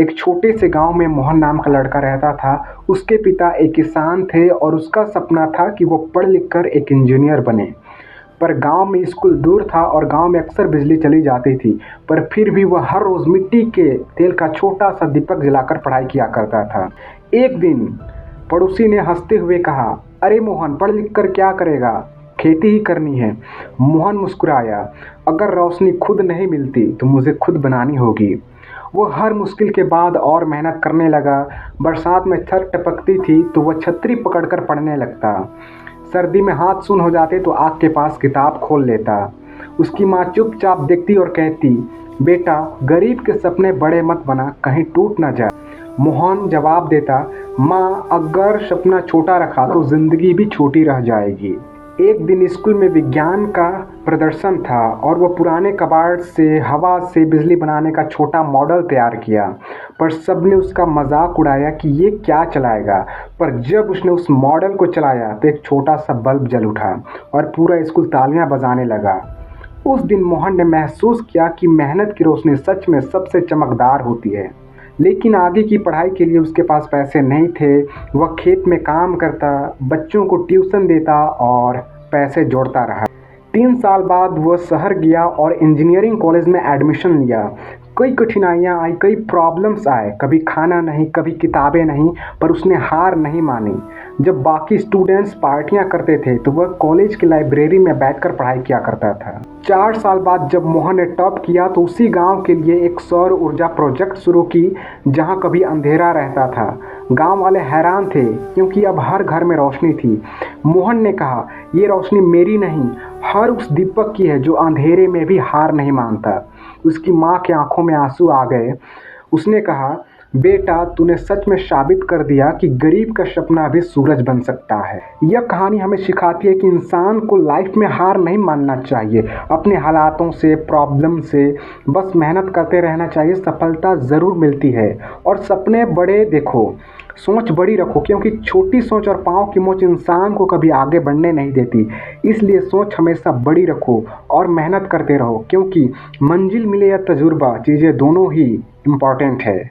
एक छोटे से गांव में मोहन नाम का लड़का रहता था। उसके पिता एक किसान थे और उसका सपना था कि वो पढ़ लिख कर एक इंजीनियर बने। पर गांव में स्कूल दूर था और गांव में अक्सर बिजली चली जाती थी। पर फिर भी वह हर रोज मिट्टी के तेल का छोटा सा दीपक जलाकर पढ़ाई किया करता था। एक दिन पड़ोसी ने हंसते हुए कहा, अरे मोहन, पढ़ लिख कर क्या करेगा, खेती ही करनी है। मोहन मुस्कुराया, अगर रोशनी खुद नहीं मिलती तो मुझे खुद बनानी होगी। वो हर मुश्किल के बाद और मेहनत करने लगा। बरसात में छत टपकती थी तो वह छतरी पकड़कर पढ़ने लगता। सर्दी में हाथ सून हो जाते तो आग के पास किताब खोल लेता। उसकी माँ चुपचाप देखती और कहती, बेटा, गरीब के सपने बड़े मत बना, कहीं टूट ना जाए। मोहन जवाब देता, माँ, अगर सपना छोटा रखा तो जिंदगी भी छोटी रह जाएगी। एक दिन स्कूल में विज्ञान का प्रदर्शन था और वह पुराने कबाड़ से हवा से बिजली बनाने का छोटा मॉडल तैयार किया। पर सबने उसका मजाक उड़ाया कि ये क्या चलाएगा। पर जब उसने उस मॉडल को चलाया तो एक छोटा सा बल्ब जल उठा और पूरा स्कूल तालियां बजाने लगा। उस दिन मोहन ने महसूस किया कि मेहनत की रोशनी सच में सबसे चमकदार होती है। लेकिन आगे की पढ़ाई के लिए उसके पास पैसे नहीं थे। वह खेत में काम करता, बच्चों को ट्यूशन देता और पैसे जोड़ता रहा। 3 साल बाद वह शहर गया और इंजीनियरिंग कॉलेज में एडमिशन लिया। कई कठिनाइयाँ आई, कई प्रॉब्लम्स आए, कभी खाना नहीं, कभी किताबें नहीं, पर उसने हार नहीं मानी। जब बाकी स्टूडेंट्स पार्टियां करते थे तो वह कॉलेज की लाइब्रेरी में बैठकर पढ़ाई किया करता था। 4 साल बाद जब मोहन ने टॉप किया तो उसी गांव के लिए एक सौर ऊर्जा प्रोजेक्ट शुरू की, जहां कभी अंधेरा रहता था। गांव वाले हैरान थे क्योंकि अब हर घर में रोशनी थी। मोहन ने कहा, ये रोशनी मेरी नहीं, हर उस दीपक की है जो अंधेरे में भी हार नहीं मानता। उसकी माँ की आंखों में आंसू आ गए। उसने कहा, बेटा, तूने सच में साबित कर दिया कि गरीब का सपना भी सूरज बन सकता है। यह कहानी हमें सिखाती है कि इंसान को लाइफ में हार नहीं मानना चाहिए। अपने हालातों से, प्रॉब्लम से बस मेहनत करते रहना चाहिए। सफलता ज़रूर मिलती है। और सपने बड़े देखो, सोच बड़ी रखो, क्योंकि छोटी सोच और पाँव की मोच इंसान को कभी आगे बढ़ने नहीं देती। इसलिए सोच हमेशा बड़ी रखो और मेहनत करते रहो, क्योंकि मंजिल मिले या तजुर्बा, चीज़ें दोनों ही इम्पॉर्टेंट है।